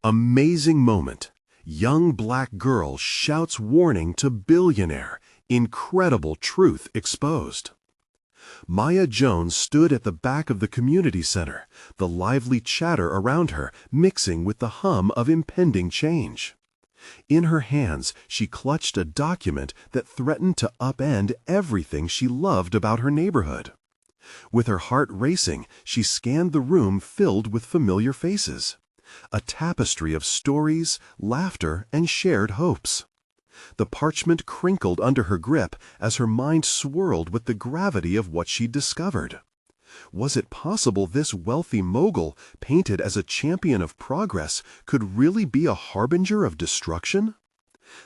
Amazing moment. Young black girl shouts warning to billionaire. Incredible truth exposed. Maya Jones stood at the back of the community center, the lively chatter around her mixing with the hum of impending change. In her hands, she clutched a document that threatened to upend everything she loved about her neighborhood. With her heart racing, she scanned the room filled with familiar faces. A tapestry of stories, laughter, and shared hopes. The parchment crinkled under her grip as her mind swirled with the gravity of what she'd discovered. Was it possible this wealthy mogul, painted as a champion of progress, could really be a harbinger of destruction?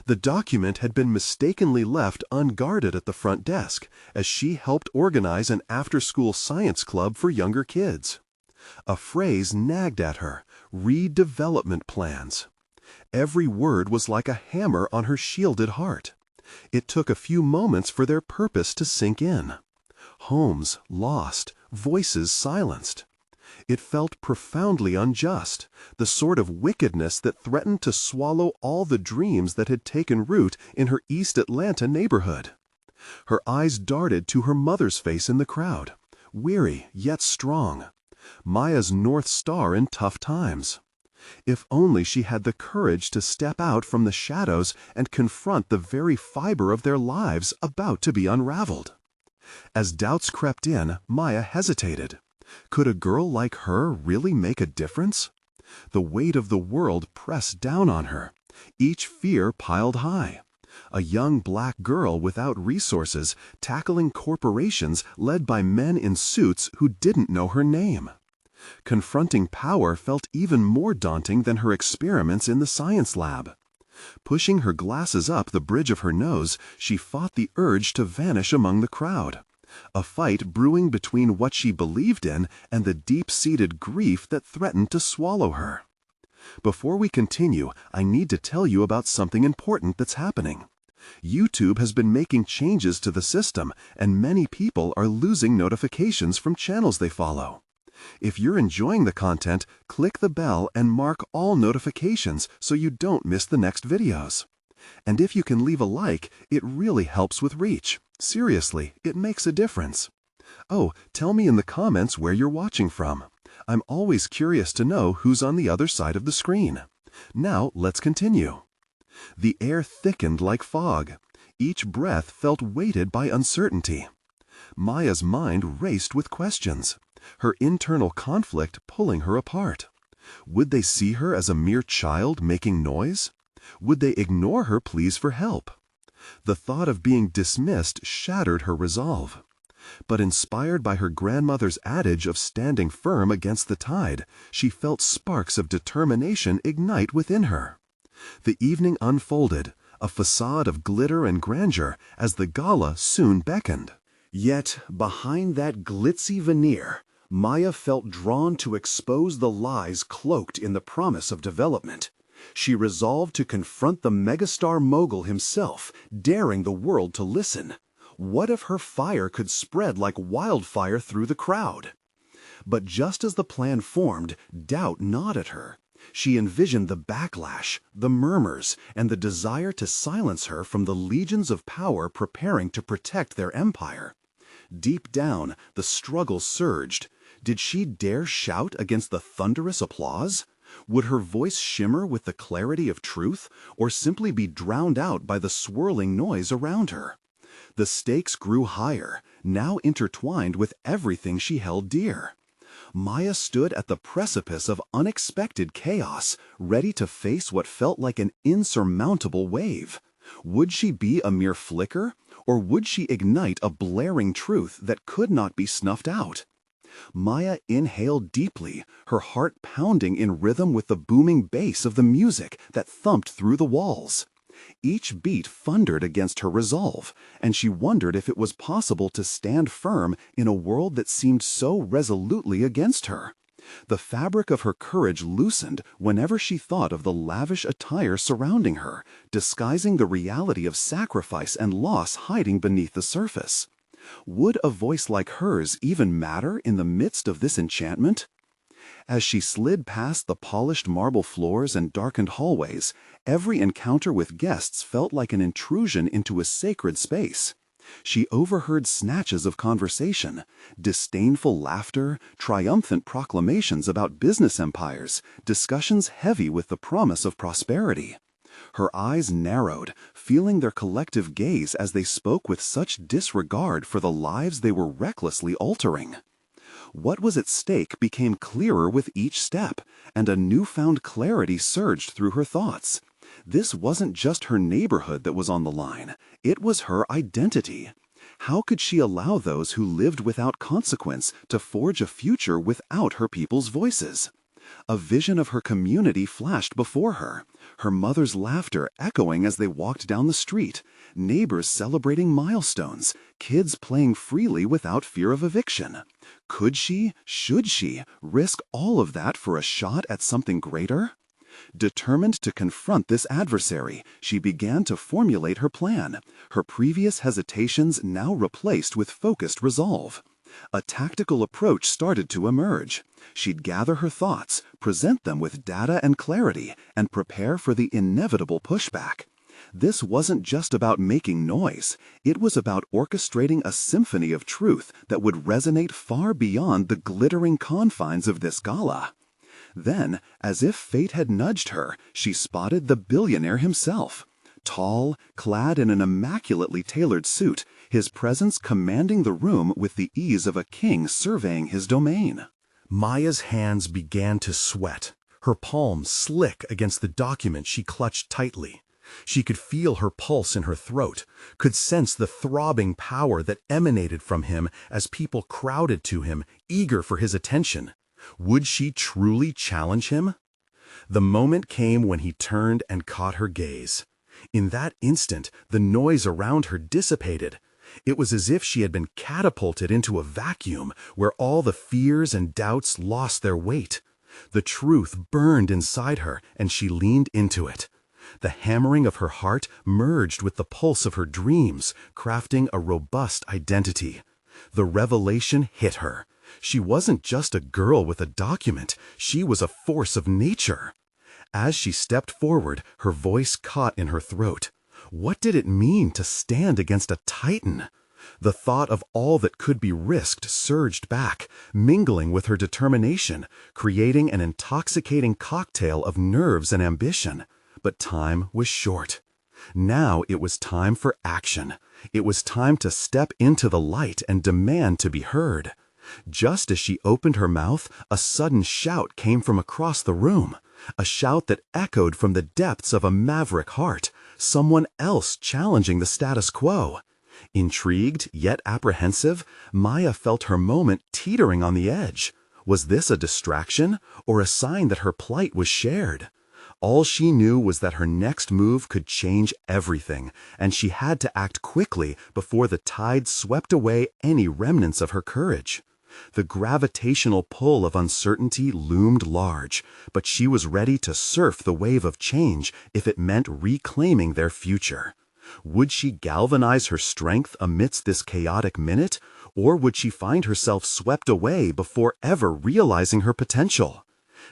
The document had been mistakenly left unguarded at the front desk, as she helped organize an after-school science club for younger kids. A phrase nagged at her: redevelopment plans. Every word was like a hammer on her shielded heart. It took a few moments for their purpose to sink in. Homes lost, voices silenced. It felt profoundly unjust, the sort of wickedness that threatened to swallow all the dreams that had taken root in her East Atlanta neighborhood. Her eyes darted to her mother's face in the crowd, weary yet strong. Maya's North Star in tough times. If only she had the courage to step out from the shadows and confront the very fiber of their lives about to be unraveled. As doubts crept in, Maya hesitated. Could a girl like her really make a difference? The weight of the world pressed down on her, each fear piled high. A young black girl without resources, tackling corporations led by men in suits who didn't know her name. Confronting power felt even more daunting than her experiments in the science lab. Pushing her glasses up the bridge of her nose, she fought the urge to vanish among the crowd. A fight brewing between what she believed in and the deep-seated grief that threatened to swallow her. Before we continue, I need to tell you about something important that's happening. YouTube has been making changes to the system, and many people are losing notifications from channels they follow. If you're enjoying the content, click the bell and mark all notifications so you don't miss the next videos. And if you can leave a like, it really helps with reach. Seriously, it makes a difference. Oh, tell me in the comments where you're watching from. I'm always curious to know who's on the other side of the screen. Now, let's continue. The air thickened like fog. Each breath felt weighted by uncertainty. Maya's mind raced with questions, her internal conflict pulling her apart. Would they see her as a mere child making noise? Would they ignore her pleas for help? The thought of being dismissed shattered her resolve. But inspired by her grandmother's adage of standing firm against the tide, she felt sparks of determination ignite within her. The evening unfolded, a facade of glitter and grandeur, as the gala soon beckoned. Yet, behind that glitzy veneer, Maya felt drawn to expose the lies cloaked in the promise of development. She resolved to confront the megastar mogul himself, daring the world to listen. What if her fire could spread like wildfire through the crowd? But just as the plan formed, doubt gnawed at her. She envisioned the backlash, the murmurs, and the desire to silence her from the legions of power preparing to protect their empire. Deep down, the struggle surged. Did she dare shout against the thunderous applause? Would her voice shimmer with the clarity of truth, or simply be drowned out by the swirling noise around her? The stakes grew higher, now intertwined with everything she held dear. Maya stood at the precipice of unexpected chaos, ready to face what felt like an insurmountable wave. Would she be a mere flicker, or would she ignite a blaring truth that could not be snuffed out? Maya inhaled deeply, her heart pounding in rhythm with the booming bass of the music that thumped through the walls. Each beat thundered against her resolve, and she wondered if it was possible to stand firm in a world that seemed so resolutely against her. The fabric of her courage loosened whenever she thought of the lavish attire surrounding her, disguising the reality of sacrifice and loss hiding beneath the surface. Would a voice like hers even matter in the midst of this enchantment? As she slid past the polished marble floors and darkened hallways, every encounter with guests felt like an intrusion into a sacred space. She overheard snatches of conversation, disdainful laughter, triumphant proclamations about business empires, discussions heavy with the promise of prosperity. Her eyes narrowed, feeling their collective gaze as they spoke with such disregard for the lives they were recklessly altering. What was at stake became clearer with each step, and a newfound clarity surged through her thoughts. This wasn't just her neighborhood that was on the line, it was her identity. How could she allow those who lived without consequence to forge a future without her people's voices? A vision of her community flashed before her, her mother's laughter echoing as they walked down the street, neighbors celebrating milestones, kids playing freely without fear of eviction. Could she, should she, risk all of that for a shot at something greater? Determined to confront this adversary, she began to formulate her plan, her previous hesitations now replaced with focused resolve. A tactical approach started to emerge. She'd gather her thoughts, present them with data and clarity, and prepare for the inevitable pushback. This wasn't just about making noise, it was about orchestrating a symphony of truth that would resonate far beyond the glittering confines of this gala. Then, as if fate had nudged her, she spotted the billionaire himself. Tall, clad in an immaculately tailored suit, his presence commanding the room with the ease of a king surveying his domain. Maya's hands began to sweat, her palms slick against the document she clutched tightly. She could feel her pulse in her throat, could sense the throbbing power that emanated from him as people crowded to him, eager for his attention. Would she truly challenge him? The moment came when he turned and caught her gaze. In that instant, the noise around her dissipated. It was as if she had been catapulted into a vacuum where all the fears and doubts lost their weight. The truth burned inside her, and she leaned into it. The hammering of her heart merged with the pulse of her dreams, crafting a robust identity. The revelation hit her. She wasn't just a girl with a document, she was a force of nature. As she stepped forward, her voice caught in her throat. What did it mean to stand against a titan? The thought of all that could be risked surged back, mingling with her determination, creating an intoxicating cocktail of nerves and ambition. But time was short. Now it was time for action. It was time to step into the light and demand to be heard. Just as she opened her mouth, a sudden shout came from across the room, a shout that echoed from the depths of a maverick heart, someone else challenging the status quo. Intrigued, yet apprehensive, Maya felt her moment teetering on the edge. Was this a distraction, or a sign that her plight was shared? All she knew was that her next move could change everything, and she had to act quickly before the tide swept away any remnants of her courage. The gravitational pull of uncertainty loomed large, but she was ready to surf the wave of change if it meant reclaiming their future. Would she galvanize her strength amidst this chaotic minute, or would she find herself swept away before ever realizing her potential?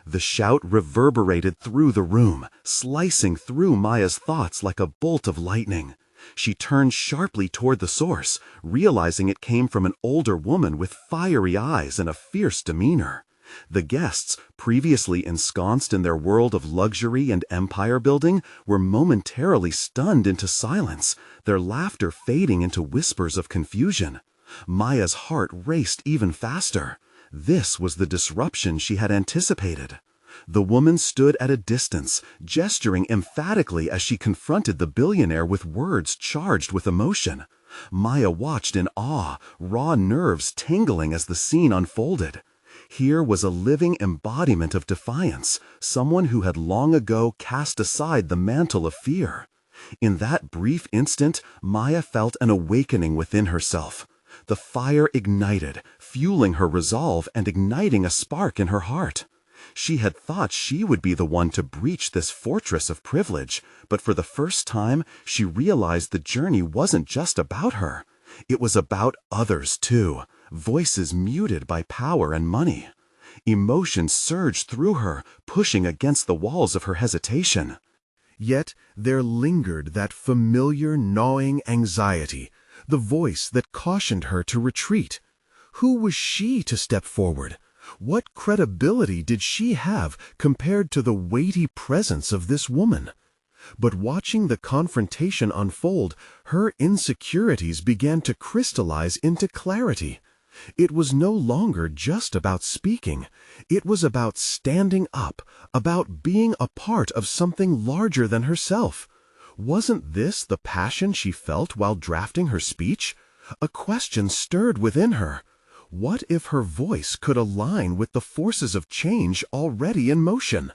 The shout reverberated through the room, slicing through Maya's thoughts like a bolt of lightning. She turned sharply toward the source, realizing it came from an older woman with fiery eyes and a fierce demeanor. The guests, previously ensconced in their world of luxury and empire building, were momentarily stunned into silence, their laughter fading into whispers of confusion. Maya's heart raced even faster. This was the disruption she had anticipated. The woman stood at a distance, gesturing emphatically as she confronted the billionaire with words charged with emotion. Maya watched in awe, raw nerves tingling as the scene unfolded. Here was a living embodiment of defiance, someone who had long ago cast aside the mantle of fear. In that brief instant, Maya felt an awakening within herself. The fire ignited, fueling her resolve and igniting a spark in her heart. She had thought she would be the one to breach this fortress of privilege, but for the first time, she realized the journey wasn't just about her. It was about others, too, voices muted by power and money. Emotion surged through her, pushing against the walls of her hesitation. Yet there lingered that familiar gnawing anxiety, the voice that cautioned her to retreat. Who was she to step forward? What credibility did she have compared to the weighty presence of this woman? But watching the confrontation unfold, her insecurities began to crystallize into clarity. It was no longer just about speaking. It was about standing up, about being a part of something larger than herself. Wasn't this the passion she felt while drafting her speech? A question stirred within her. What if her voice could align with the forces of change already in motion?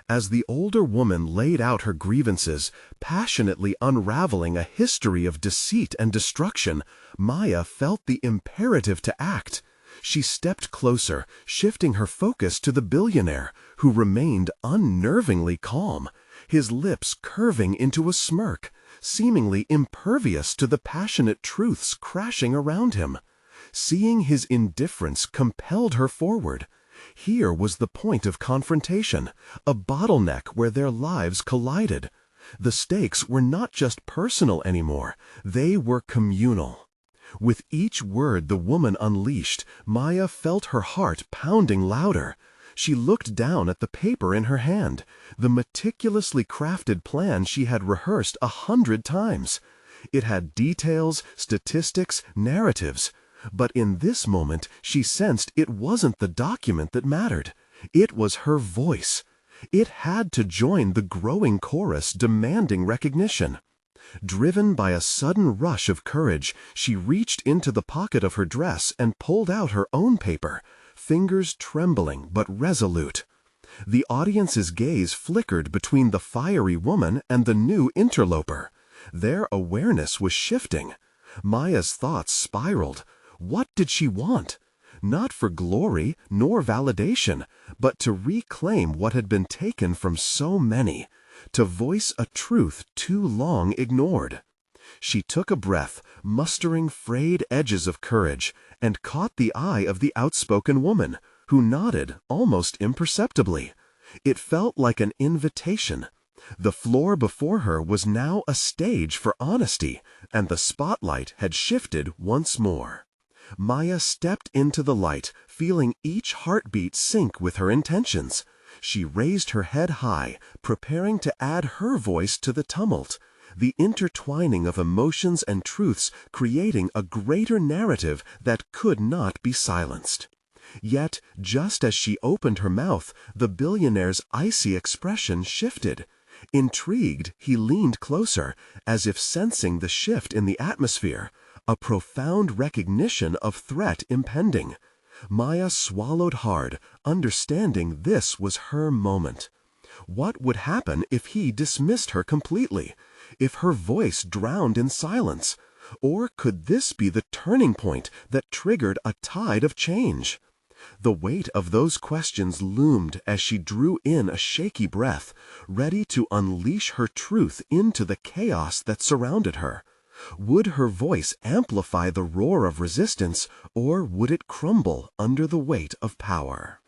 As the older woman laid out her grievances, passionately unraveling a history of deceit and destruction, Maya felt the imperative to act. She stepped closer, shifting her focus to the billionaire, who remained unnervingly calm, his lips curving into a smirk, seemingly impervious to the passionate truths crashing around him. Seeing his indifference compelled her forward. Here was the point of confrontation, a bottleneck where their lives collided. The stakes were not just personal anymore, they were communal. With each word the woman unleashed, Maya felt her heart pounding louder. She looked down at the paper in her hand, the meticulously crafted plan she had rehearsed 100 times. It had details, statistics, narratives. But in this moment, she sensed it wasn't the document that mattered. It was her voice. It had to join the growing chorus demanding recognition. Driven by a sudden rush of courage, she reached into the pocket of her dress and pulled out her own paper, fingers trembling but resolute. The audience's gaze flickered between the fiery woman and the new interloper. Their awareness was shifting. Maya's thoughts spiraled. What did she want? Not for glory nor validation, but to reclaim what had been taken from so many, to voice a truth too long ignored. She took a breath, mustering frayed edges of courage, and caught the eye of the outspoken woman, who nodded almost imperceptibly. It felt like an invitation. The floor before her was now a stage for honesty, and the spotlight had shifted once more. Maya stepped into the light, feeling each heartbeat sync with her intentions. She raised her head high, preparing to add her voice to the tumult, the intertwining of emotions and truths creating a greater narrative that could not be silenced. Yet, just as she opened her mouth, the billionaire's icy expression shifted. Intrigued, he leaned closer, as if sensing the shift in the atmosphere, a profound recognition of threat impending. Maya swallowed hard, understanding this was her moment. What would happen if he dismissed her completely? If her voice drowned in silence? Or could this be the turning point that triggered a tide of change? The weight of those questions loomed as she drew in a shaky breath, ready to unleash her truth into the chaos that surrounded her. Would her voice amplify the roar of resistance, or would it crumble under the weight of power?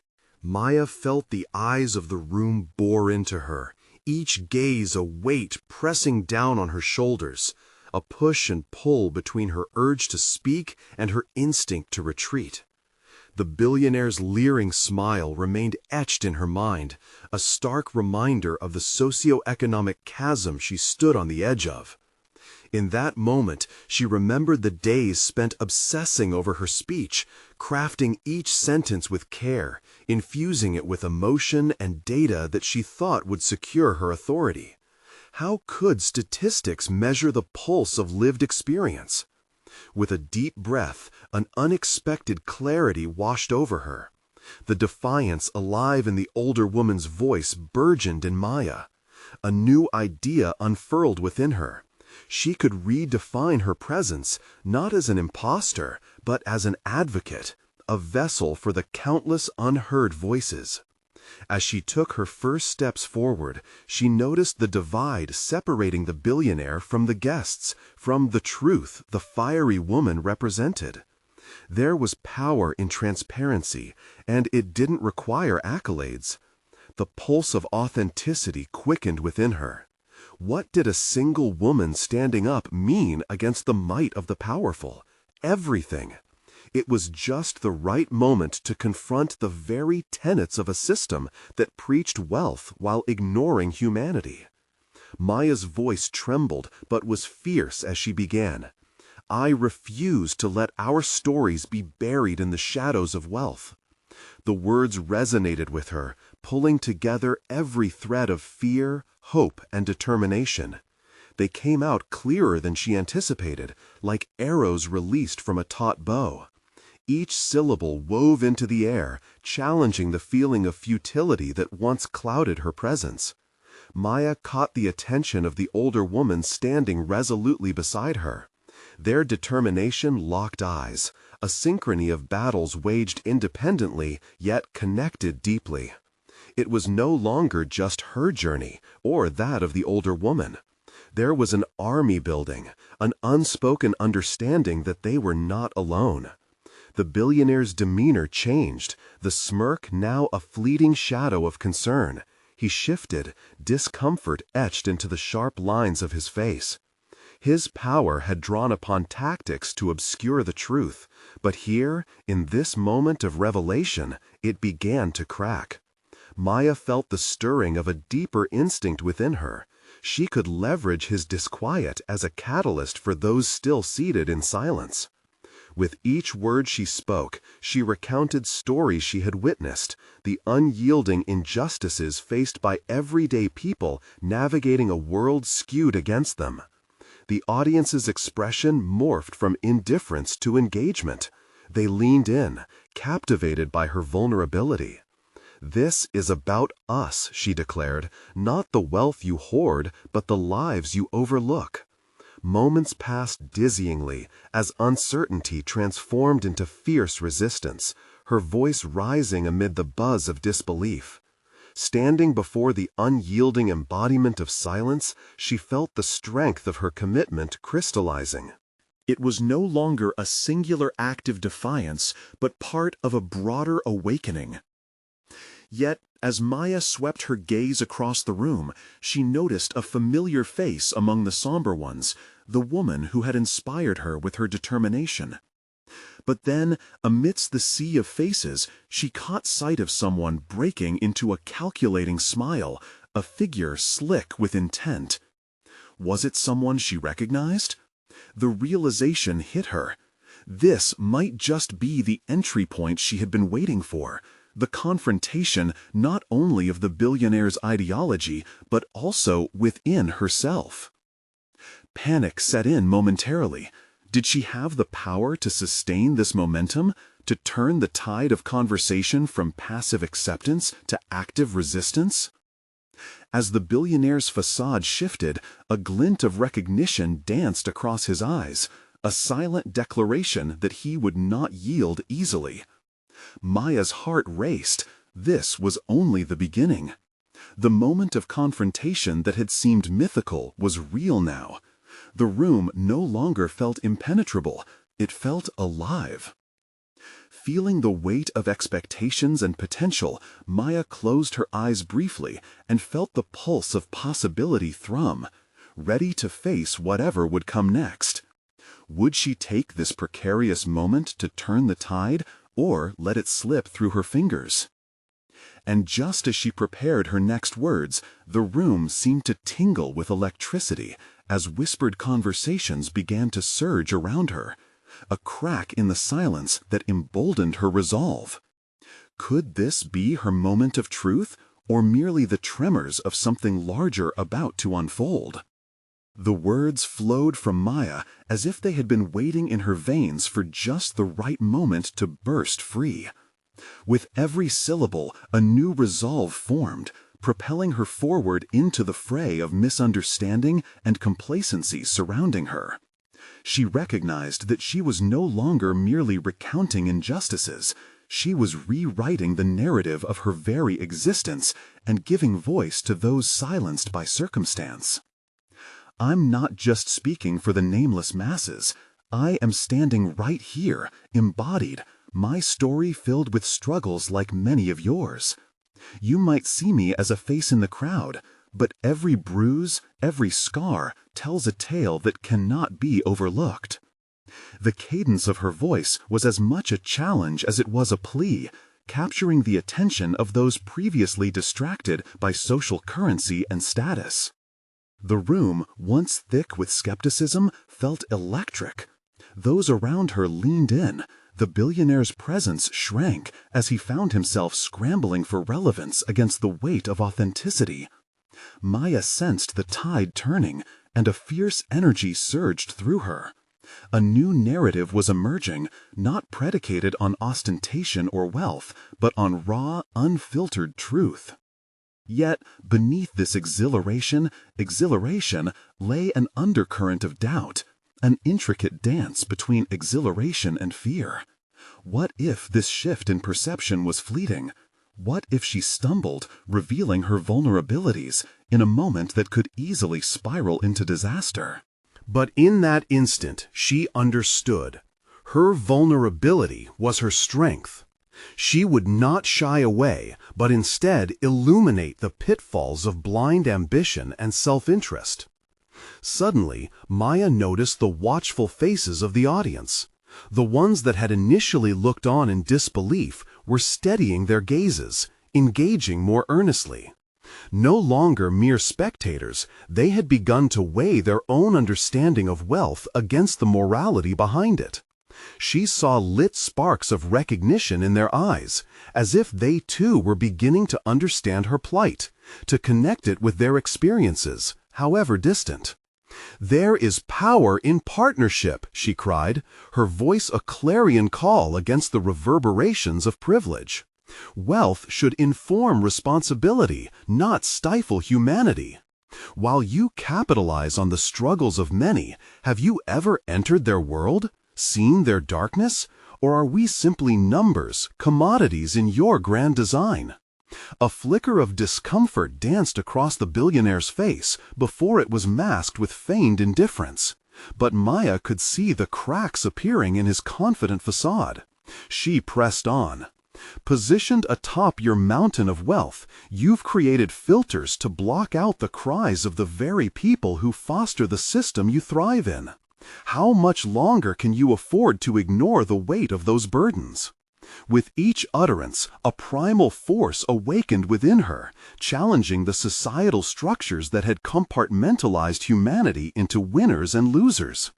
Maya felt the eyes of the room bore into her, each gaze a weight pressing down on her shoulders, a push and pull between her urge to speak and her instinct to retreat. The billionaire's leering smile remained etched in her mind, a stark reminder of the socioeconomic chasm she stood on the edge of. In that moment, she remembered the days spent obsessing over her speech, crafting each sentence with care, infusing it with emotion and data that she thought would secure her authority. How could statistics measure the pulse of lived experience? With a deep breath, an unexpected clarity washed over her. The defiance alive in the older woman's voice burgeoned in Maya. A new idea unfurled within her. She could redefine her presence, not as an imposter, but as an advocate, a vessel for the countless unheard voices. As she took her first steps forward, she noticed the divide separating the billionaire from the guests, from the truth the fiery woman represented. There was power in transparency, and it didn't require accolades. The pulse of authenticity quickened within her. What did a single woman standing up mean against the might of the powerful? Everything. It was just the right moment to confront the very tenets of a system that preached wealth while ignoring humanity. Maya's voice trembled but was fierce as she began. I refuse to let our stories be buried in the shadows of wealth. The words resonated with her, pulling together every thread of fear, hope, and determination. They came out clearer than she anticipated, like arrows released from a taut bow. Each syllable wove into the air, challenging the feeling of futility that once clouded her presence. Maya caught the attention of the older woman standing resolutely beside her. Their determination locked eyes, a synchrony of battles waged independently, yet connected deeply. It was no longer just her journey, or that of the older woman. There was an army building, an unspoken understanding that they were not alone. The billionaire's demeanor changed, the smirk now a fleeting shadow of concern. He shifted, discomfort etched into the sharp lines of his face. His power had drawn upon tactics to obscure the truth, but here, in this moment of revelation, it began to crack. Maya felt the stirring of a deeper instinct within her. She could leverage his disquiet as a catalyst for those still seated in silence. With each word she spoke, she recounted stories she had witnessed, the unyielding injustices faced by everyday people navigating a world skewed against them. The audience's expression morphed from indifference to engagement. They leaned in, captivated by her vulnerability. "This is about us," she declared, "not the wealth you hoard, but the lives you overlook." Moments passed dizzyingly as uncertainty transformed into fierce resistance, her voice rising amid the buzz of disbelief. Standing before the unyielding embodiment of silence, she felt the strength of her commitment crystallizing. It was no longer a singular act of defiance, but part of a broader awakening. Yet, as Maya swept her gaze across the room, she noticed a familiar face among the somber ones, the woman who had inspired her with her determination. But then, amidst the sea of faces, she caught sight of someone breaking into a calculating smile, a figure slick with intent. Was it someone she recognized? The realization hit her. This might just be the entry point she had been waiting for, the confrontation not only of the billionaire's ideology, but also within herself. Panic set in momentarily. Did she have the power to sustain this momentum, to turn the tide of conversation from passive acceptance to active resistance? As the billionaire's facade shifted, a glint of recognition danced across his eyes, a silent declaration that he would not yield easily. Maya's heart raced. This was only the beginning. The moment of confrontation that had seemed mythical was real now. The room no longer felt impenetrable, it felt alive. Feeling the weight of expectations and potential, Maya closed her eyes briefly and felt the pulse of possibility thrum, ready to face whatever would come next. Would she take this precarious moment to turn the tide, or let it slip through her fingers? And just as she prepared her next words, the room seemed to tingle with electricity as whispered conversations began to surge around her, a crack in the silence that emboldened her resolve. Could this be her moment of truth, or merely the tremors of something larger about to unfold? The words flowed from Maya as if they had been waiting in her veins for just the right moment to burst free. With every syllable, a new resolve formed, propelling her forward into the fray of misunderstanding and complacency surrounding her. She recognized that she was no longer merely recounting injustices. She was rewriting the narrative of her very existence and giving voice to those silenced by circumstance. "I'm not just speaking for the nameless masses. I am standing right here, embodied, my story filled with struggles like many of yours. You might see me as a face in the crowd, but every bruise, every scar tells a tale that cannot be overlooked. The cadence of her voice was as much a challenge as it was a plea, capturing the attention of those previously distracted by social currency and status. The room, once thick with skepticism, felt electric. Those around her leaned in. The billionaire's presence shrank as he found himself scrambling for relevance against the weight of authenticity. Maya sensed the tide turning, and a fierce energy surged through her. A new narrative was emerging, not predicated on ostentation or wealth, but on raw, unfiltered truth. Yet, beneath this exhilaration lay an undercurrent of doubt, an intricate dance between exhilaration and fear. What if this shift in perception was fleeting? What if she stumbled, revealing her vulnerabilities in a moment that could easily spiral into disaster? But in that instant, she understood. Her vulnerability was her strength. She would not shy away, but instead illuminate the pitfalls of blind ambition and self-interest. Suddenly, Maya noticed the watchful faces of the audience. The ones that had initially looked on in disbelief were steadying their gazes, engaging more earnestly. No longer mere spectators, they had begun to weigh their own understanding of wealth against the morality behind it. She saw lit sparks of recognition in their eyes, as if they too were beginning to understand her plight, to connect it with their experiences, however distant. "There is power in partnership," she cried, her voice a clarion call against the reverberations of privilege. "Wealth should inform responsibility, not stifle humanity. While you capitalize on the struggles of many, have you ever entered their world, seen their darkness, or are we simply numbers, commodities in your grand design?" A flicker of discomfort danced across the billionaire's face before it was masked with feigned indifference. But Maya could see the cracks appearing in his confident facade. She pressed on. "Positioned atop your mountain of wealth, you've created filters to block out the cries of the very people who foster the system you thrive in. How much longer can you afford to ignore the weight of those burdens?" With each utterance, a primal force awakened within her, challenging the societal structures that had compartmentalized humanity into winners and losers.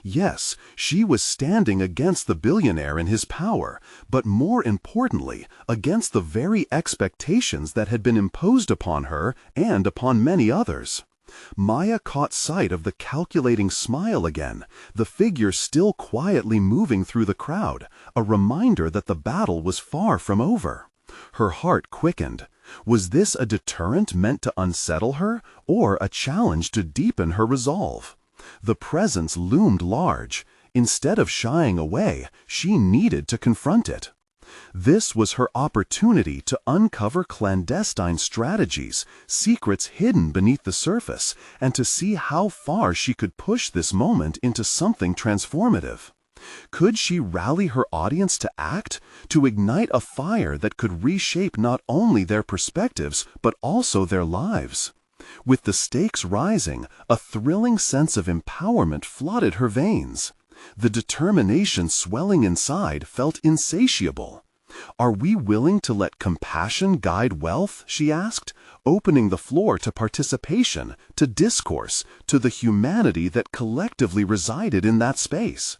Yes, she was standing against the billionaire and his power, but more importantly, against the very expectations that had been imposed upon her and upon many others. Maya caught sight of the calculating smile again, the figure still quietly moving through the crowd, a reminder that the battle was far from over. Her heart quickened. Was this a deterrent meant to unsettle her, or a challenge to deepen her resolve? The presence loomed large. Instead of shying away, she needed to confront it. This was her opportunity to uncover clandestine strategies, secrets hidden beneath the surface, and to see how far she could push this moment into something transformative. Could she rally her audience to act, to ignite a fire that could reshape not only their perspectives but also their lives? With the stakes rising, a thrilling sense of empowerment flooded her veins. The determination swelling inside felt insatiable. "Are we willing to let compassion guide wealth?" she asked, opening the floor to participation, to discourse, to the humanity that collectively resided in that space.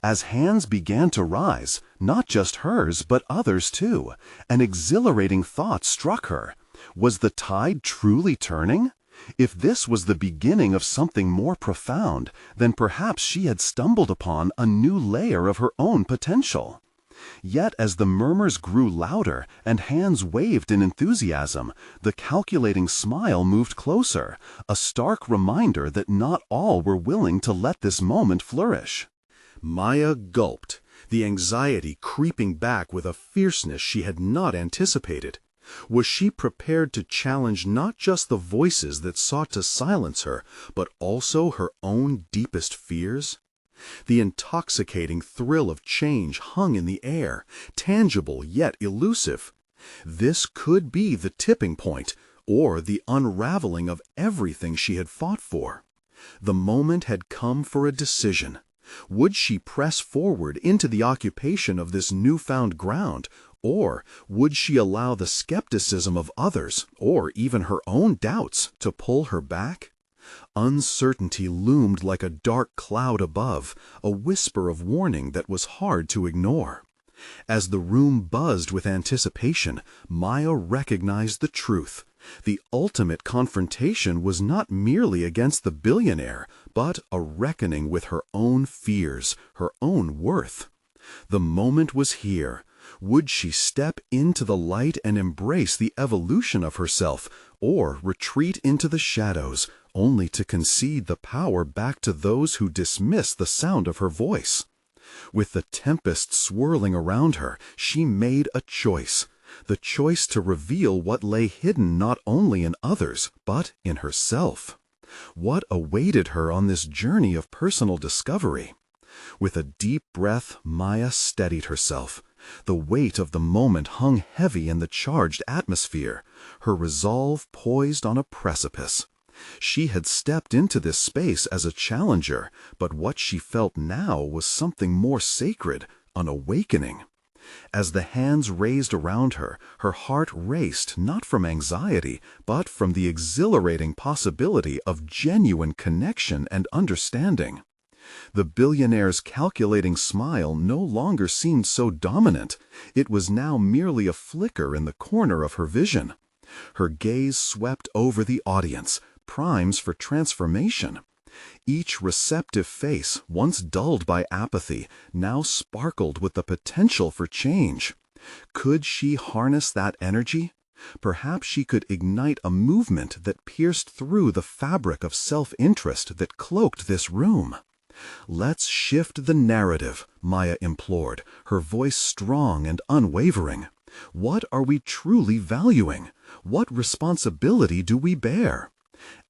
As hands began to rise, not just hers but others too, an exhilarating thought struck her. Was the tide truly turning? If this was the beginning of something more profound, then perhaps she had stumbled upon a new layer of her own potential. Yet as the murmurs grew louder and hands waved in enthusiasm, the calculating smile moved closer, a stark reminder that not all were willing to let this moment flourish. Maya gulped, the anxiety creeping back with a fierceness she had not anticipated. Was she prepared to challenge not just the voices that sought to silence her, but also her own deepest fears? The intoxicating thrill of change hung in the air, tangible yet elusive. This could be the tipping point, or the unraveling of everything she had fought for. The moment had come for a decision. Would she press forward into the occupation of this newfound ground, or would she allow the skepticism of others, or even her own doubts, to pull her back? Uncertainty loomed like a dark cloud above, a whisper of warning that was hard to ignore. As the room buzzed with anticipation, Maya recognized the truth. The ultimate confrontation was not merely against the billionaire, but a reckoning with her own fears, her own worth. The moment was here. Would she step into the light and embrace the evolution of herself, or retreat into the shadows, only to concede the power back to those who dismiss the sound of her voice? With the tempest swirling around her, she made a choice. The choice to reveal what lay hidden not only in others, but in herself. What awaited her on this journey of personal discovery? With a deep breath, Maya steadied herself. The weight of the moment hung heavy in the charged atmosphere, her resolve poised on a precipice. She had stepped into this space as a challenger, but what she felt now was something more sacred, an awakening. As the hands raised around her, her heart raced not from anxiety, but from the exhilarating possibility of genuine connection and understanding. The billionaire's calculating smile no longer seemed so dominant. It was now merely a flicker in the corner of her vision. Her gaze swept over the audience, primes for transformation. Each receptive face, once dulled by apathy, now sparkled with the potential for change. Could she harness that energy? Perhaps she could ignite a movement that pierced through the fabric of self-interest that cloaked this room. "Let's shift the narrative," Maya implored, her voice strong and unwavering. "What are we truly valuing? What responsibility do we bear?"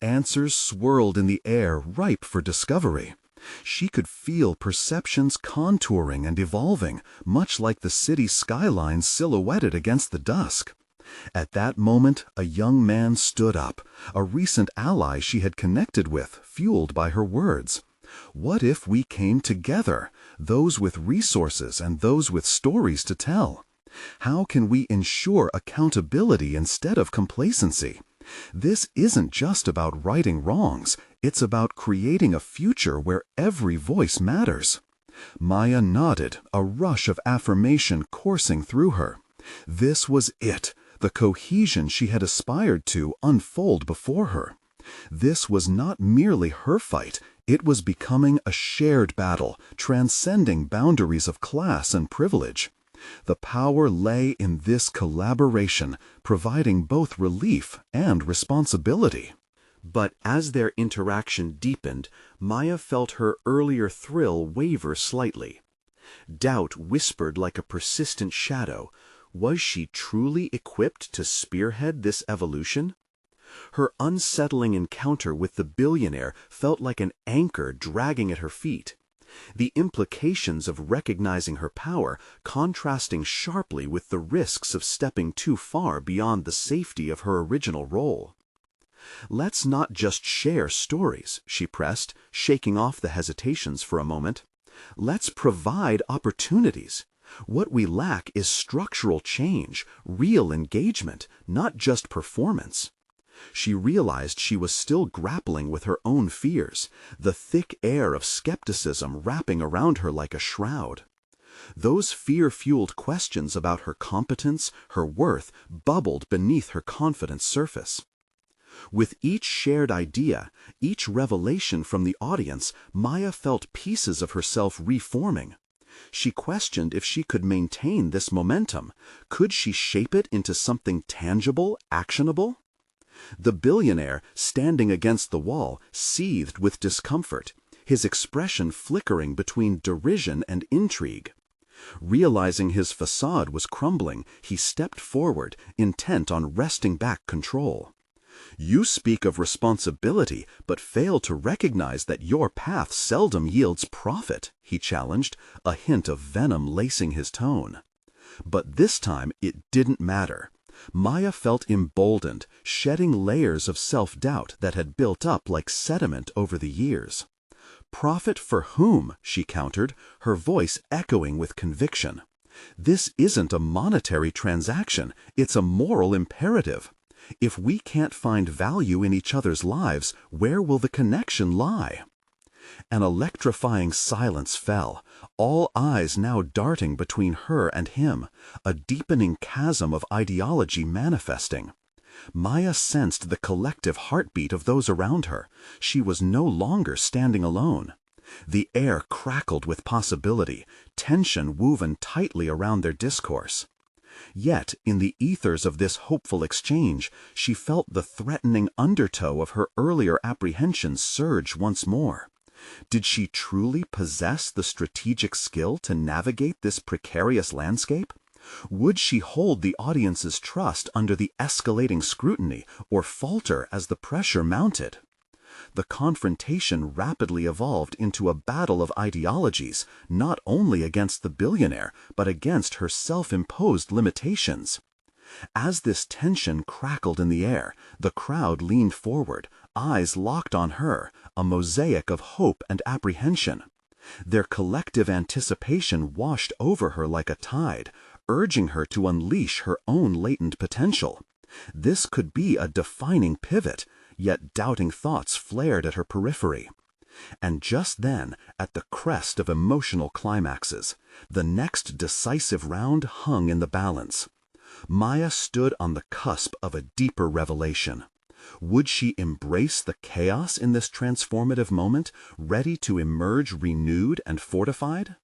Answers swirled in the air, ripe for discovery. She could feel perceptions contouring and evolving, much like the city skyline silhouetted against the dusk. At that moment, a young man stood up, a recent ally she had connected with, fueled by her words. What if we came together, those with resources and those with stories to tell? How can we ensure accountability instead of complacency? This isn't just about righting wrongs, it's about creating a future where every voice matters. Maya nodded, a rush of affirmation coursing through her. This was it, the cohesion she had aspired to unfold before her. This was not merely her fight, it was becoming a shared battle, transcending boundaries of class and privilege. The power lay in this collaboration, providing both relief and responsibility. But as their interaction deepened, Maya felt her earlier thrill waver slightly. Doubt whispered like a persistent shadow. Was she truly equipped to spearhead this evolution? Her unsettling encounter with the billionaire felt like an anchor dragging at her feet. The implications of recognizing her power contrasting sharply with the risks of stepping too far beyond the safety of her original role. "Let's not just share stories," she pressed, shaking off the hesitations for a moment. "Let's provide opportunities. What we lack is structural change, real engagement, not just performance." She realized she was still grappling with her own fears, the thick air of skepticism wrapping around her like a shroud. Those fear-fueled questions about her competence, her worth, bubbled beneath her confident surface. With each shared idea, each revelation from the audience, Maya felt pieces of herself reforming. She questioned if she could maintain this momentum. Could she shape it into something tangible, actionable? The billionaire, standing against the wall, seethed with discomfort, his expression flickering between derision and intrigue. Realizing his facade was crumbling, he stepped forward, intent on wresting back control. "You speak of responsibility, but fail to recognize that your path seldom yields profit," he challenged, a hint of venom lacing his tone. But this time it didn't matter. Maya felt emboldened, shedding layers of self-doubt that had built up like sediment over the years. "Profit for whom?" she countered, her voice echoing with conviction. "This isn't a monetary transaction, it's a moral imperative. If we can't find value in each other's lives, where will the connection lie?" An electrifying silence fell, all eyes now darting between her and him, a deepening chasm of ideology manifesting. Maya sensed the collective heartbeat of those around her. She was no longer standing alone. The air crackled with possibility, tension woven tightly around their discourse. Yet, in the ethers of this hopeful exchange, she felt the threatening undertow of her earlier apprehensions surge once more. Did she truly possess the strategic skill to navigate this precarious landscape? Would she hold the audience's trust under the escalating scrutiny, or falter as the pressure mounted? The confrontation rapidly evolved into a battle of ideologies, not only against the billionaire, but against her self-imposed limitations. As this tension crackled in the air, the crowd leaned forward, eyes locked on her, a mosaic of hope and apprehension. Their collective anticipation washed over her like a tide, urging her to unleash her own latent potential. This could be a defining pivot, yet doubting thoughts flared at her periphery. And just then, at the crest of emotional climaxes, the next decisive round hung in the balance. Maya stood on the cusp of a deeper revelation. Would she embrace the chaos in this transformative moment, ready to emerge renewed and fortified?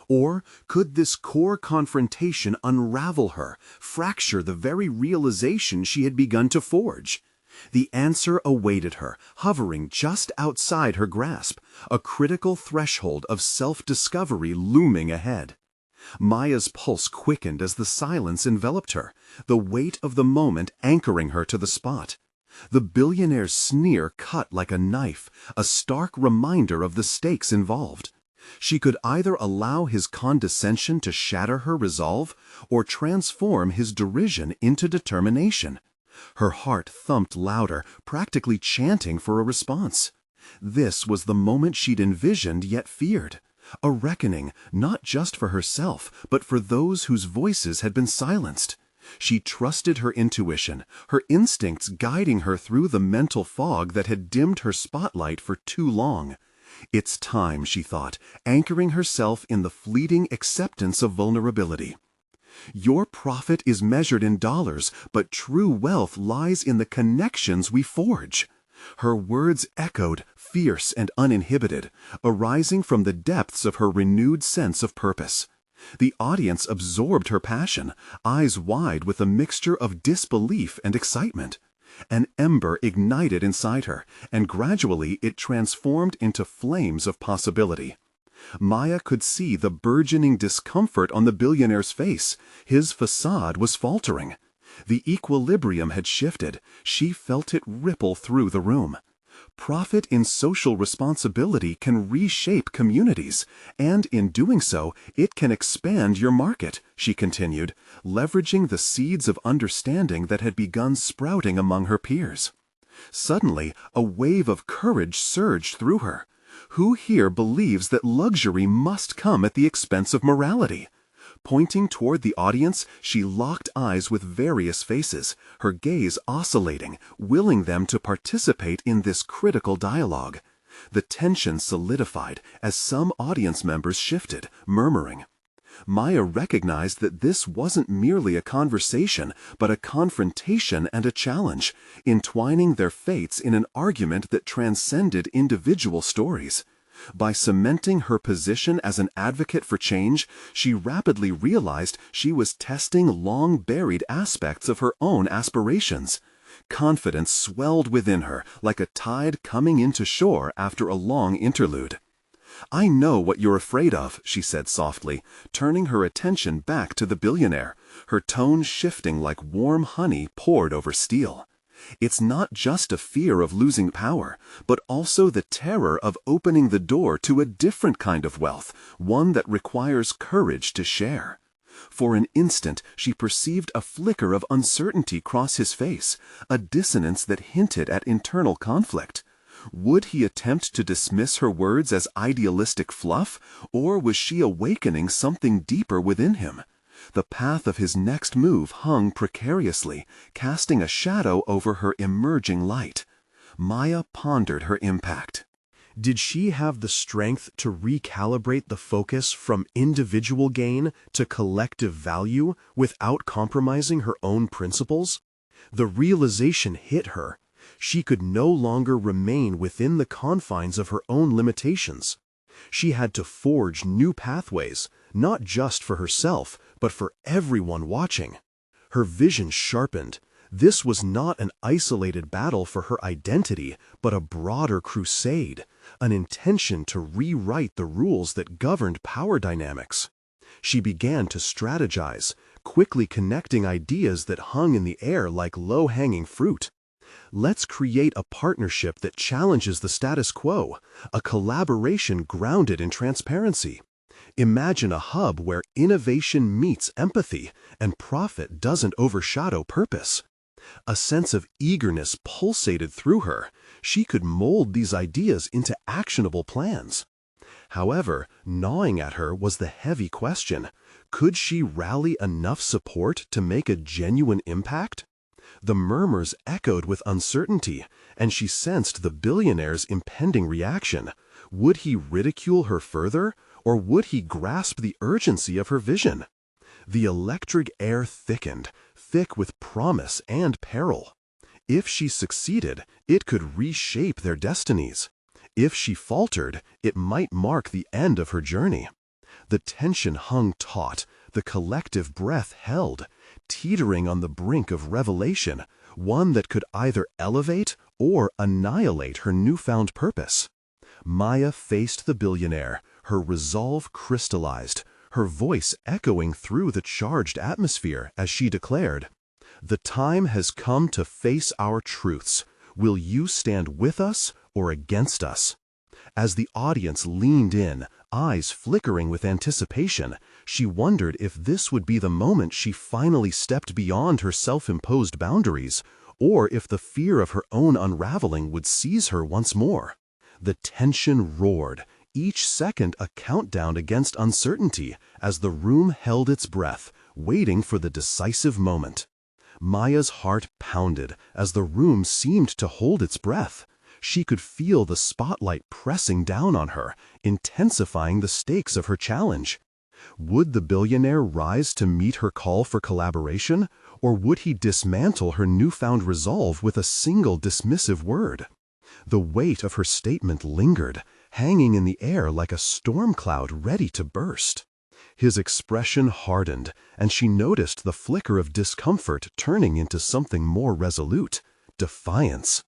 Or could this core confrontation unravel her, fracture the very realization she had begun to forge? The answer awaited her, hovering just outside her grasp, a critical threshold of self-discovery looming ahead. Maya's pulse quickened as the silence enveloped her, the weight of the moment anchoring her to the spot. The billionaire's sneer cut like a knife, a stark reminder of the stakes involved. She could either allow his condescension to shatter her resolve, or transform his derision into determination. Her heart thumped louder, practically chanting for a response. This was the moment she'd envisioned yet feared. A reckoning, not just for herself, but for those whose voices had been silenced. She trusted her intuition, her instincts guiding her through the mental fog that had dimmed her spotlight for too long. It's time, she thought, anchoring herself in the fleeting acceptance of vulnerability. Your profit is measured in dollars, but true wealth lies in the connections we forge. Her words echoed, fierce and uninhibited, arising from the depths of her renewed sense of purpose. The audience absorbed her passion, eyes wide with a mixture of disbelief and excitement. An ember ignited inside her, and gradually it transformed into flames of possibility. Maya could see the burgeoning discomfort on the billionaire's face. His facade was faltering. The equilibrium had shifted. She felt it ripple through the room. Profit in social responsibility can reshape communities, and in doing so, it can expand your market, she continued, leveraging the seeds of understanding that had begun sprouting among her peers. Suddenly, a wave of courage surged through her. Who here believes that luxury must come at the expense of morality? Pointing toward the audience, she locked eyes with various faces, her gaze oscillating, willing them to participate in this critical dialogue. The tension solidified as some audience members shifted, murmuring. Maya recognized that this wasn't merely a conversation, but a confrontation and a challenge, entwining their fates in an argument that transcended individual stories. By cementing her position as an advocate for change, she rapidly realized she was testing long-buried aspects of her own aspirations. Confidence swelled within her like a tide coming into shore after a long interlude. "I know what you're afraid of," she said softly, turning her attention back to the billionaire, her tone shifting like warm honey poured over steel. It's not just a fear of losing power, but also the terror of opening the door to a different kind of wealth, one that requires courage to share. For an instant, she perceived a flicker of uncertainty cross his face, a dissonance that hinted at internal conflict. Would he attempt to dismiss her words as idealistic fluff, or was she awakening something deeper within him? The path of his next move hung precariously, casting a shadow over her emerging light. Maya pondered her impact. Did she have the strength to recalibrate the focus from individual gain to collective value without compromising her own principles? The realization hit her. She could no longer remain within the confines of her own limitations. She had to forge new pathways, not just for herself, but for everyone watching. Her vision sharpened. This was not an isolated battle for her identity, but a broader crusade, an intention to rewrite the rules that governed power dynamics. She began to strategize, quickly connecting ideas that hung in the air like low-hanging fruit. Let's create a partnership that challenges the status quo, a collaboration grounded in transparency. Imagine a hub where innovation meets empathy and profit doesn't overshadow purpose. A sense of eagerness pulsated through her. She could mold these ideas into actionable plans. However, gnawing at her was the heavy question: could she rally enough support to make a genuine impact? The murmurs echoed with uncertainty, and she sensed the billionaire's impending reaction. Would he ridicule her further, or would he grasp the urgency of her vision? The electric air thickened, thick with promise and peril. If she succeeded, it could reshape their destinies. If she faltered, it might mark the end of her journey. The tension hung taut, the collective breath held, teetering on the brink of revelation, one that could either elevate or annihilate her newfound purpose. Maya faced the billionaire, her resolve crystallized, her voice echoing through the charged atmosphere as she declared, "The time has come to face our truths. Will you stand with us or against us?" As the audience leaned in, eyes flickering with anticipation, she wondered if this would be the moment she finally stepped beyond her self-imposed boundaries, or if the fear of her own unraveling would seize her once more. The tension roared, each second a countdown against uncertainty, as the room held its breath, waiting for the decisive moment. Maya's heart pounded as the room seemed to hold its breath. She could feel the spotlight pressing down on her, intensifying the stakes of her challenge. Would the billionaire rise to meet her call for collaboration, or would he dismantle her newfound resolve with a single dismissive word? The weight of her statement lingered, hanging in the air like a storm cloud ready to burst. His expression hardened, and she noticed the flicker of discomfort turning into something more resolute: defiance.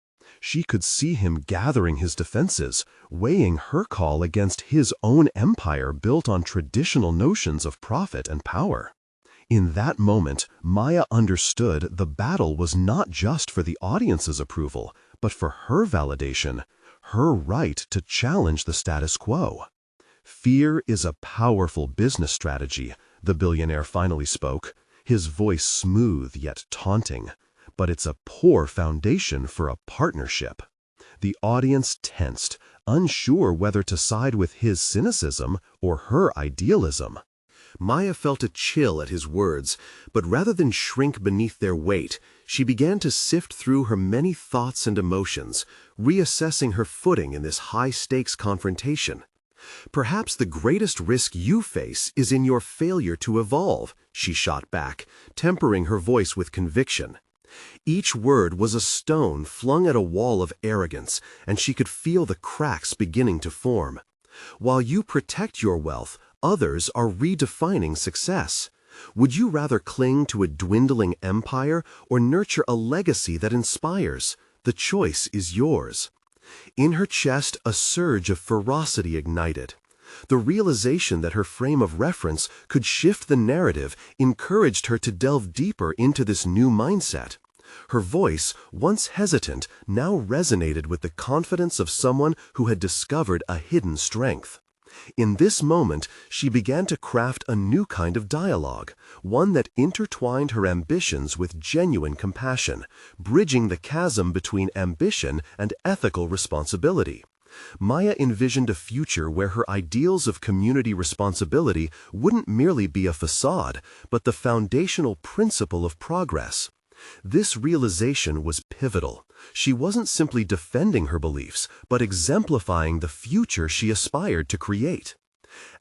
She could see him gathering his defenses, weighing her call against his own empire built on traditional notions of profit and power. In that moment, Maya understood the battle was not just for the audience's approval, but for her validation, her right to challenge the status quo. "Fear is a powerful business strategy," the billionaire finally spoke, his voice smooth yet taunting. "But it's a poor foundation for a partnership." The audience tensed, unsure whether to side with his cynicism or her idealism. Maya felt a chill at his words, but rather than shrink beneath their weight, she began to sift through her many thoughts and emotions, reassessing her footing in this high-stakes confrontation. "Perhaps the greatest risk you face is in your failure to evolve," she shot back, tempering her voice with conviction. Each word was a stone flung at a wall of arrogance, and she could feel the cracks beginning to form. While you protect your wealth, others are redefining success. Would you rather cling to a dwindling empire or nurture a legacy that inspires? The choice is yours. In her chest, a surge of ferocity ignited. The realization that her frame of reference could shift the narrative encouraged her to delve deeper into this new mindset. Her voice, once hesitant, now resonated with the confidence of someone who had discovered a hidden strength. In this moment, she began to craft a new kind of dialogue, one that intertwined her ambitions with genuine compassion, bridging the chasm between ambition and ethical responsibility. Maya envisioned a future where her ideals of community responsibility wouldn't merely be a facade, but the foundational principle of progress. This realization was pivotal. She wasn't simply defending her beliefs, but exemplifying the future she aspired to create.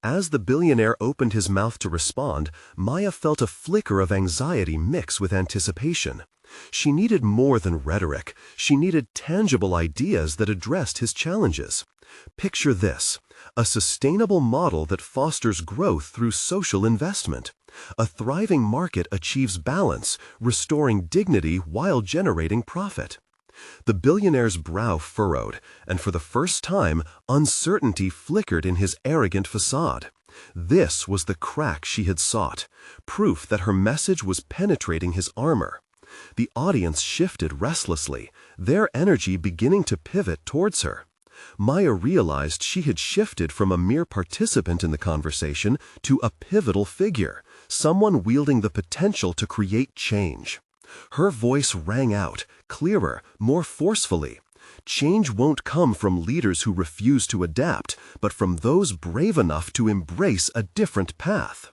As the billionaire opened his mouth to respond, Maya felt a flicker of anxiety mix with anticipation. She needed more than rhetoric. She needed tangible ideas that addressed his challenges. Picture this: a sustainable model that fosters growth through social investment. A thriving market achieves balance, restoring dignity while generating profit. The billionaire's brow furrowed, and for the first time, uncertainty flickered in his arrogant facade. This was the crack she had sought, proof that her message was penetrating his armor. The audience shifted restlessly, their energy beginning to pivot towards her. Maya realized she had shifted from a mere participant in the conversation to a pivotal figure, someone wielding the potential to create change. Her voice rang out, clearer, more forcefully. Change won't come from leaders who refuse to adapt, but from those brave enough to embrace a different path.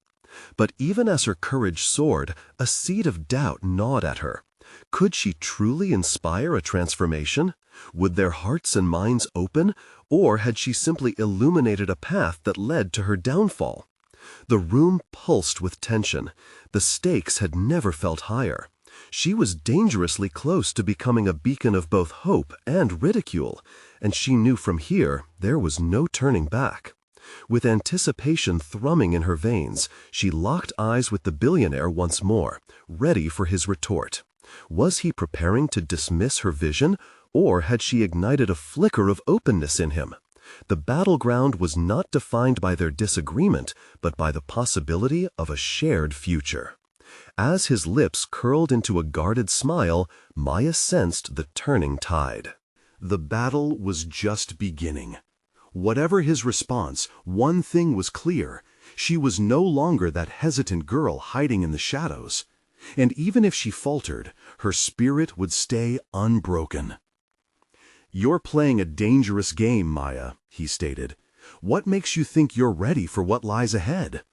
But even as her courage soared, a seed of doubt gnawed at her. Could she truly inspire a transformation? Would their hearts and minds open, or had she simply illuminated a path that led to her downfall? The room pulsed with tension. The stakes had never felt higher. She was dangerously close to becoming a beacon of both hope and ridicule, and she knew from here there was no turning back. With anticipation thrumming in her veins, she locked eyes with the billionaire once more, ready for his retort. Was he preparing to dismiss her vision, or had she ignited a flicker of openness in him? The battleground was not defined by their disagreement, but by the possibility of a shared future. As his lips curled into a guarded smile, Maya sensed the turning tide. The battle was just beginning. Whatever his response, one thing was clear: she was no longer that hesitant girl hiding in the shadows. And even if she faltered, her spirit would stay unbroken. "You're playing a dangerous game, Maya," he stated. "What makes you think you're ready for what lies ahead?"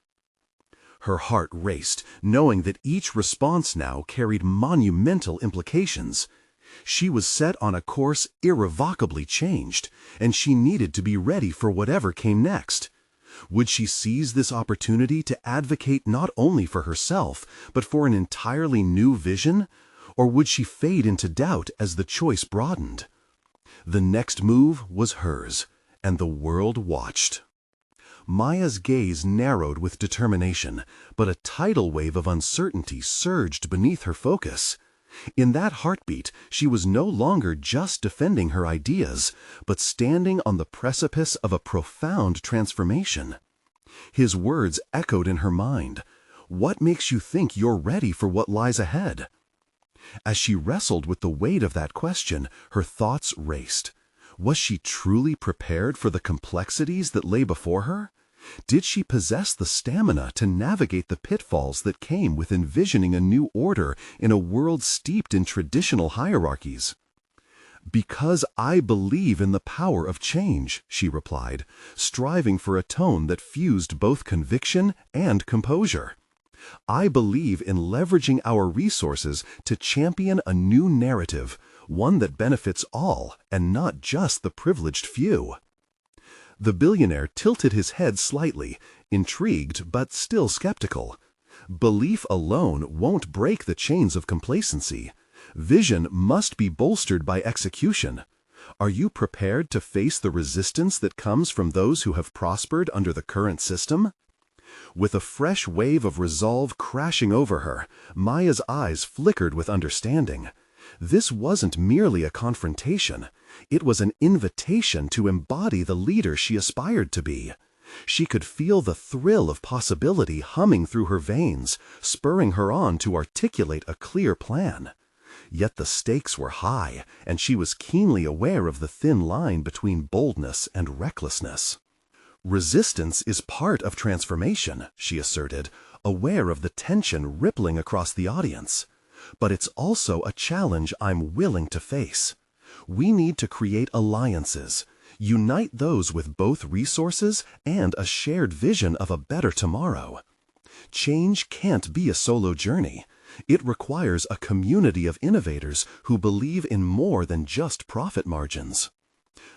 Her heart raced, knowing that each response now carried monumental implications. She was set on a course irrevocably changed, and she needed to be ready for whatever came next. Would she seize this opportunity to advocate not only for herself, but for an entirely new vision? Or would she fade into doubt as the choice broadened? The next move was hers, and the world watched. Maya's gaze narrowed with determination, but a tidal wave of uncertainty surged beneath her focus. In that heartbeat, she was no longer just defending her ideas, but standing on the precipice of a profound transformation. His words echoed in her mind. "What makes you think you're ready for what lies ahead?" As she wrestled with the weight of that question, her thoughts raced. Was she truly prepared for the complexities that lay before her? Did she possess the stamina to navigate the pitfalls that came with envisioning a new order in a world steeped in traditional hierarchies? "Because I believe in the power of change," she replied, striving for a tone that fused both conviction and composure. "I believe in leveraging our resources to champion a new narrative, one that benefits all and not just the privileged few." The billionaire tilted his head slightly, intrigued but still skeptical. Belief alone won't break the chains of complacency. Vision must be bolstered by execution. Are you prepared to face the resistance that comes from those who have prospered under the current system? With a fresh wave of resolve crashing over her, Maya's eyes flickered with understanding. This wasn't merely a confrontation. It was an invitation to embody the leader she aspired to be. She could feel the thrill of possibility humming through her veins, spurring her on to articulate a clear plan. Yet the stakes were high, and she was keenly aware of the thin line between boldness and recklessness. Resistance is part of transformation, she asserted, aware of the tension rippling across the audience. But it's also a challenge I'm willing to face. We need to create alliances, unite those with both resources and a shared vision of a better tomorrow. Change can't be a solo journey. It requires a community of innovators who believe in more than just profit margins.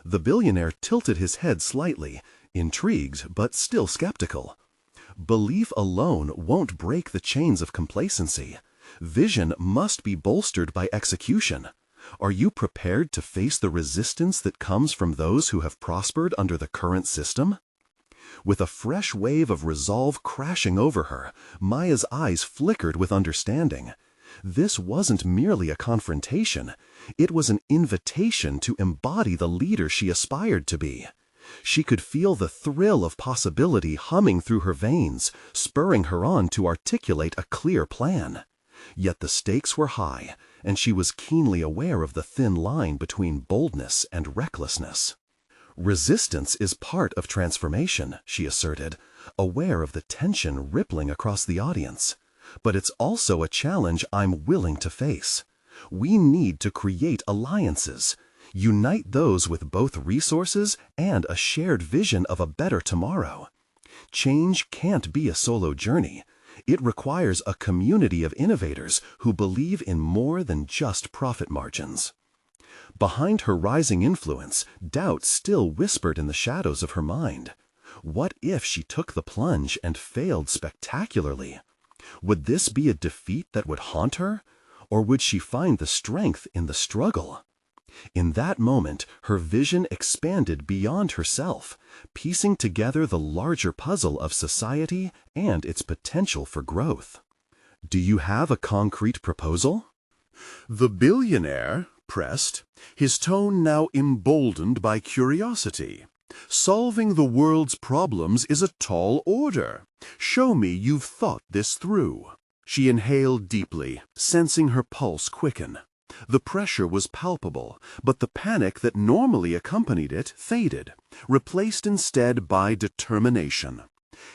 The billionaire tilted his head slightly, intrigued but still skeptical. Belief alone won't break the chains of complacency. Vision must be bolstered by execution. Are you prepared to face the resistance that comes from those who have prospered under the current system? With a fresh wave of resolve crashing over her, Maya's eyes flickered with understanding. This wasn't merely a confrontation. It was an invitation to embody the leader she aspired to be. She could feel the thrill of possibility humming through her veins, spurring her on to articulate a clear plan. Yet the stakes were high, and she was keenly aware of the thin line between boldness and recklessness. Resistance is part of transformation, she asserted, aware of the tension rippling across the audience. But it's also a challenge I'm willing to face. We need to create alliances, unite those with both resources and a shared vision of a better tomorrow. Change can't be a solo journey. It requires a community of innovators who believe in more than just profit margins. Behind her rising influence, doubt still whispered in the shadows of her mind. What if she took the plunge and failed spectacularly? Would this be a defeat that would haunt her? Or would she find the strength in the struggle? In that moment, her vision expanded beyond herself, piecing together the larger puzzle of society and its potential for growth. Do you have a concrete proposal? The billionaire pressed, his tone now emboldened by curiosity. Solving the world's problems is a tall order. Show me you've thought this through. She inhaled deeply, sensing her pulse quicken. The pressure was palpable, but the panic that normally accompanied it faded, replaced instead by determination.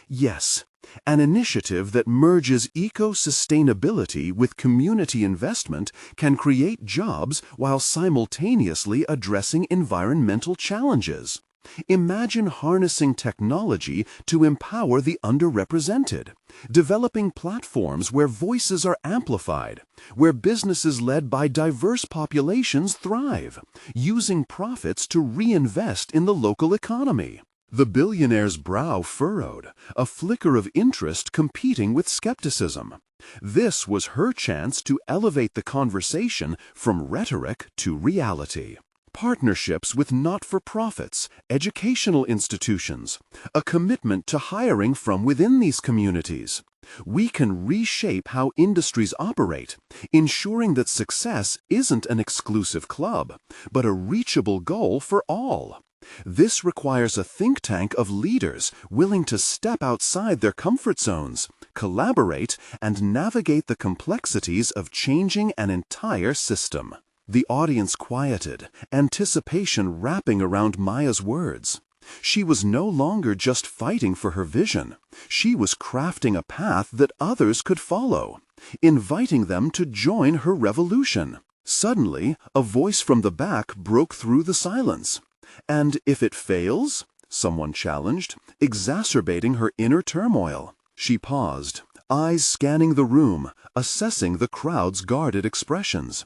Yes, an initiative that merges eco-sustainability with community investment can create jobs while simultaneously addressing environmental challenges. Imagine harnessing technology to empower the underrepresented, developing platforms where voices are amplified, where businesses led by diverse populations thrive, using profits to reinvest in the local economy. The billionaire's brow furrowed, a flicker of interest competing with skepticism. This was her chance to elevate the conversation from rhetoric to reality. Partnerships with not-for-profits, educational institutions, a commitment to hiring from within these communities. We can reshape how industries operate, ensuring that success isn't an exclusive club, but a reachable goal for all. This requires a think tank of leaders willing to step outside their comfort zones, collaborate, and navigate the complexities of changing an entire system. The audience quieted, anticipation wrapping around Maya's words. She was no longer just fighting for her vision. She was crafting a path that others could follow, inviting them to join her revolution. Suddenly, a voice from the back broke through the silence. "And if it fails?" someone challenged, exacerbating her inner turmoil. She paused, eyes scanning the room, assessing the crowd's guarded expressions.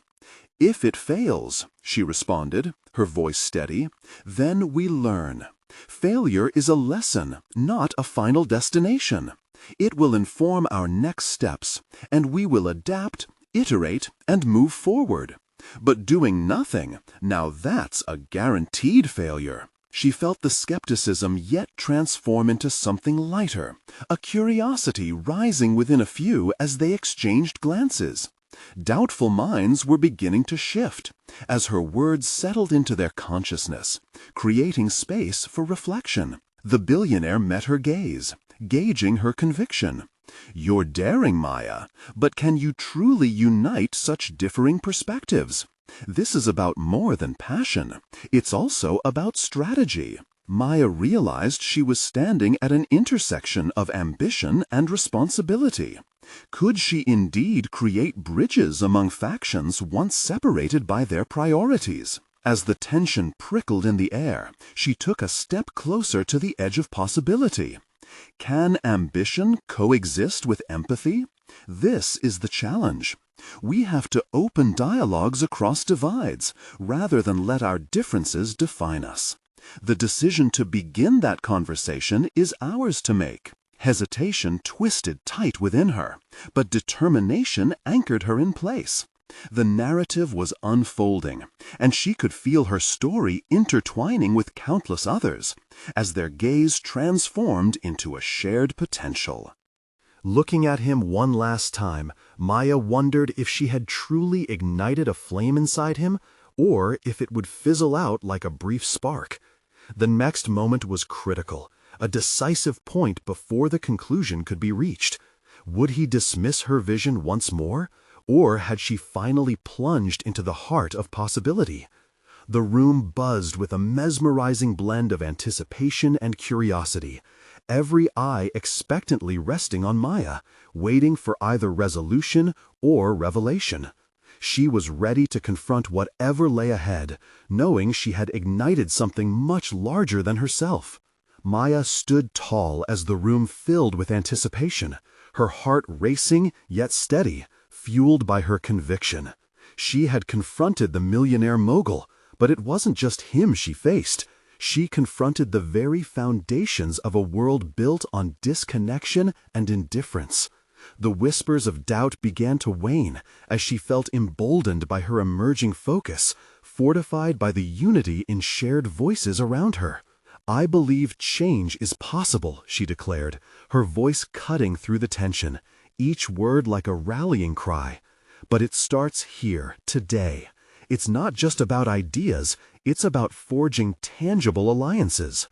"If it fails," she responded, her voice steady, "then we learn. Failure is a lesson, not a final destination. It will inform our next steps, and we will adapt, iterate, and move forward. But doing nothing, now that's a guaranteed failure." She felt the skepticism yet transform into something lighter, a curiosity rising within a few as they exchanged glances. Doubtful minds were beginning to shift as her words settled into their consciousness, creating space for reflection. The billionaire met her gaze, gauging her conviction. You're daring, Maya, but can you truly unite such differing perspectives? This is about more than passion. It's also about strategy. Maya realized she was standing at an intersection of ambition and responsibility. Could she indeed create bridges among factions once separated by their priorities? As the tension prickled in the air, she took a step closer to the edge of possibility. Can ambition coexist with empathy? This is the challenge. We have to open dialogues across divides, rather than let our differences define us. The decision to begin that conversation is ours to make. Hesitation twisted tight within her, but determination anchored her in place. The narrative was unfolding, and she could feel her story intertwining with countless others, as their gaze transformed into a shared potential. Looking at him one last time, Maya wondered if she had truly ignited a flame inside him, or if it would fizzle out like a brief spark. The next moment was critical, a decisive point before the conclusion could be reached. Would he dismiss her vision once more? Or had she finally plunged into the heart of possibility? The room buzzed with a mesmerizing blend of anticipation and curiosity, every eye expectantly resting on Maya, waiting for either resolution or revelation. She was ready to confront whatever lay ahead, knowing she had ignited something much larger than herself. Maya stood tall as the room filled with anticipation, her heart racing yet steady, fueled by her conviction. She had confronted the millionaire mogul, but it wasn't just him she faced. She confronted the very foundations of a world built on disconnection and indifference. The whispers of doubt began to wane as she felt emboldened by her emerging focus, fortified by the unity in shared voices around her. "I believe change is possible," she declared, her voice cutting through the tension, each word like a rallying cry. "But it starts here, today. It's not just about ideas, it's about forging tangible alliances."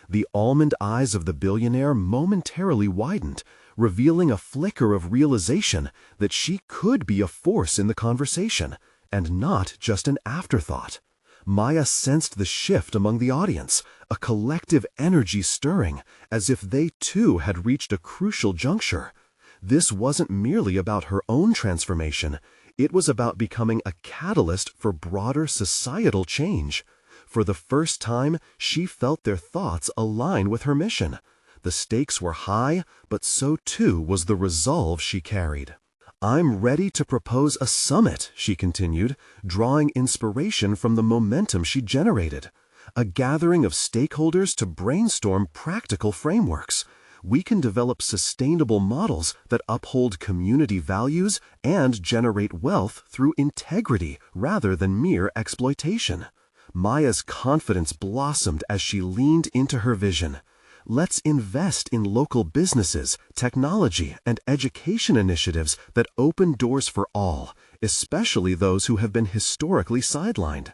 The almond eyes of the billionaire momentarily widened, revealing a flicker of realization that she could be a force in the conversation, and not just an afterthought. Maya sensed the shift among the audience, a collective energy stirring, as if they too had reached a crucial juncture. This wasn't merely about her own transformation, it was about becoming a catalyst for broader societal change. For the first time, she felt their thoughts align with her mission. The stakes were high, but so too was the resolve she carried. "I'm ready to propose a summit," she continued, drawing inspiration from the momentum she generated. "A gathering of stakeholders to brainstorm practical frameworks. We can develop sustainable models that uphold community values and generate wealth through integrity rather than mere exploitation." Maya's confidence blossomed as she leaned into her vision. "Let's invest in local businesses, technology, and education initiatives that open doors for all, especially those who have been historically sidelined.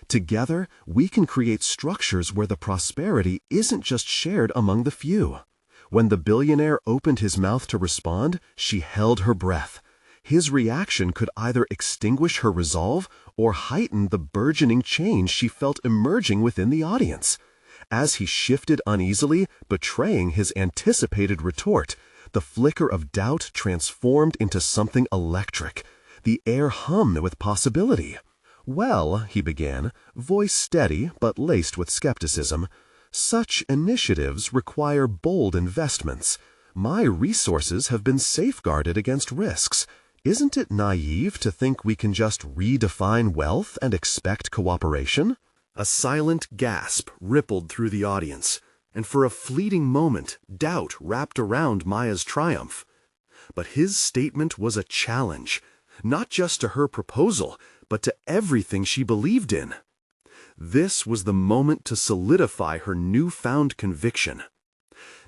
Together, we can create structures where the prosperity isn't just shared among the few." When the billionaire opened his mouth to respond, she held her breath. His reaction could either extinguish her resolve or heighten the burgeoning change she felt emerging within the audience. As he shifted uneasily, betraying his anticipated retort, the flicker of doubt transformed into something electric. The air hummed with possibility. "Well," he began, voice steady but laced with skepticism, "such initiatives require bold investments. My resources have been safeguarded against risks. Isn't it naive to think we can just redefine wealth and expect cooperation?" A silent gasp rippled through the audience, and for a fleeting moment, doubt wrapped around Maya's triumph. But his statement was a challenge, not just to her proposal, but to everything she believed in. This was the moment to solidify her newfound conviction.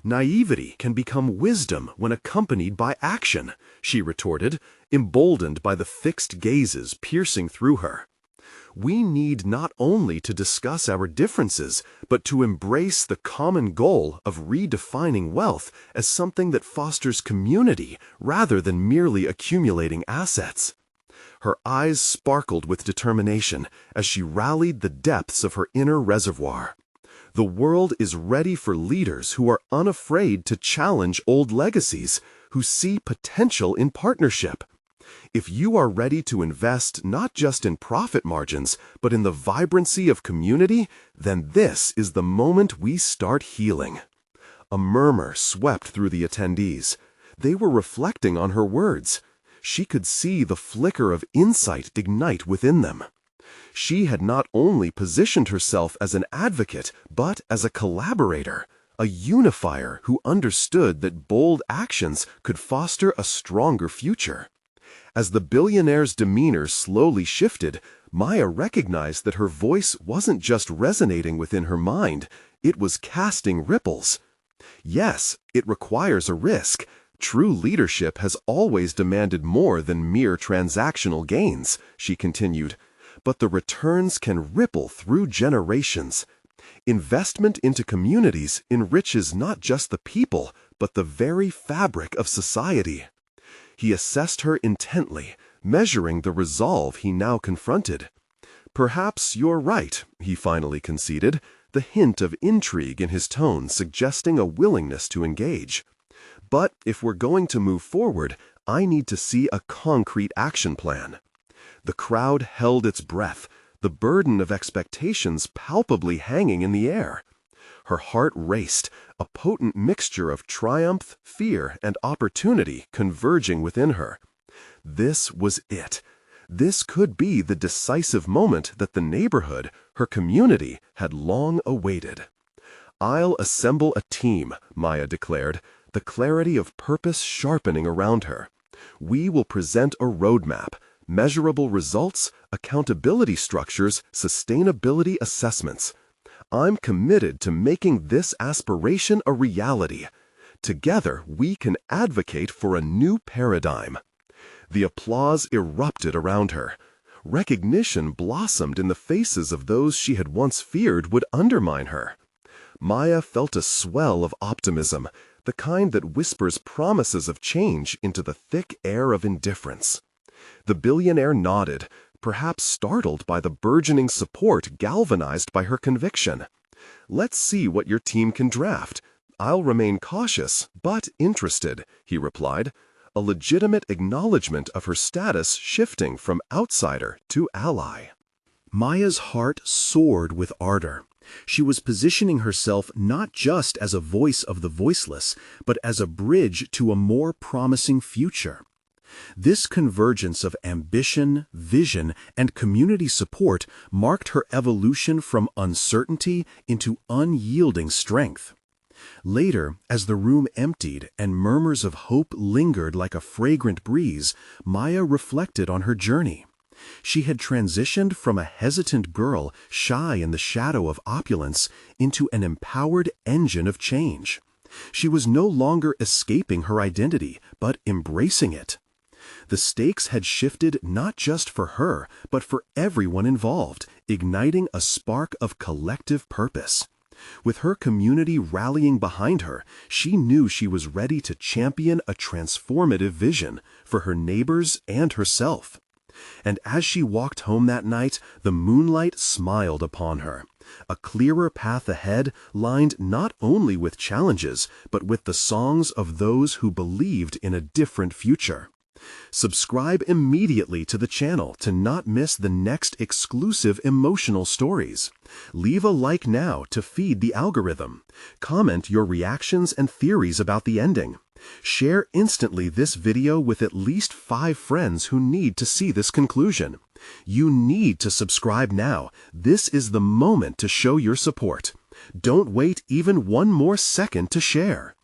"Naivety can become wisdom when accompanied by action," she retorted, emboldened by the fixed gazes piercing through her. We need not only to discuss our differences, but to embrace the common goal of redefining wealth as something that fosters community rather than merely accumulating assets. Her eyes sparkled with determination as she rallied the depths of her inner reservoir. The world is ready for leaders who are unafraid to challenge old legacies, who see potential in partnership. If you are ready to invest not just in profit margins, but in the vibrancy of community, then this is the moment we start healing. A murmur swept through the attendees. They were reflecting on her words. She could see the flicker of insight ignite within them. She had not only positioned herself as an advocate, but as a collaborator, a unifier who understood that bold actions could foster a stronger future. As the billionaire's demeanor slowly shifted, Maya recognized that her voice wasn't just resonating within her mind, it was casting ripples. Yes, it requires a risk. True leadership has always demanded more than mere transactional gains, she continued, but the returns can ripple through generations. Investment into communities enriches not just the people, but the very fabric of society. He assessed her intently, measuring the resolve he now confronted. Perhaps you're right, he finally conceded, the hint of intrigue in his tone suggesting a willingness to engage. But if we're going to move forward, I need to see a concrete action plan. The crowd held its breath, the burden of expectations palpably hanging in the air. Her heart raced, a potent mixture of triumph, fear, and opportunity converging within her. This was it. This could be the decisive moment that the neighborhood, her community, had long awaited. "I'll assemble a team," Maya declared, the clarity of purpose sharpening around her. "We will present a roadmap, measurable results, accountability structures, sustainability assessments. I'm committed to making this aspiration a reality. Together, we can advocate for a new paradigm." The applause erupted around her. Recognition blossomed in the faces of those she had once feared would undermine her. Maya felt a swell of optimism, the kind that whispers promises of change into the thick air of indifference. The billionaire nodded, perhaps startled by the burgeoning support galvanized by her conviction. "Let's see what your team can draft. I'll remain cautious, but interested," he replied, a legitimate acknowledgement of her status shifting from outsider to ally. Maya's heart soared with ardor. She was positioning herself not just as a voice of the voiceless, but as a bridge to a more promising future. This convergence of ambition, vision, and community support marked her evolution from uncertainty into unyielding strength. Later, as the room emptied and murmurs of hope lingered like a fragrant breeze, Maya reflected on her journey. She had transitioned from a hesitant girl, shy in the shadow of opulence, into an empowered engine of change. She was no longer escaping her identity, but embracing it. The stakes had shifted not just for her, but for everyone involved, igniting a spark of collective purpose. With her community rallying behind her, she knew she was ready to champion a transformative vision for her neighbors and herself. And as she walked home that night, the moonlight smiled upon her. A clearer path ahead, lined not only with challenges, but with the songs of those who believed in a different future. Subscribe immediately to the channel to not miss the next exclusive emotional stories. Leave a like now to feed the algorithm. Comment your reactions and theories about the ending. Share instantly this video with at least 5 friends who need to see this conclusion. You need to subscribe now. This is the moment to show your support. Don't wait even one more second to share.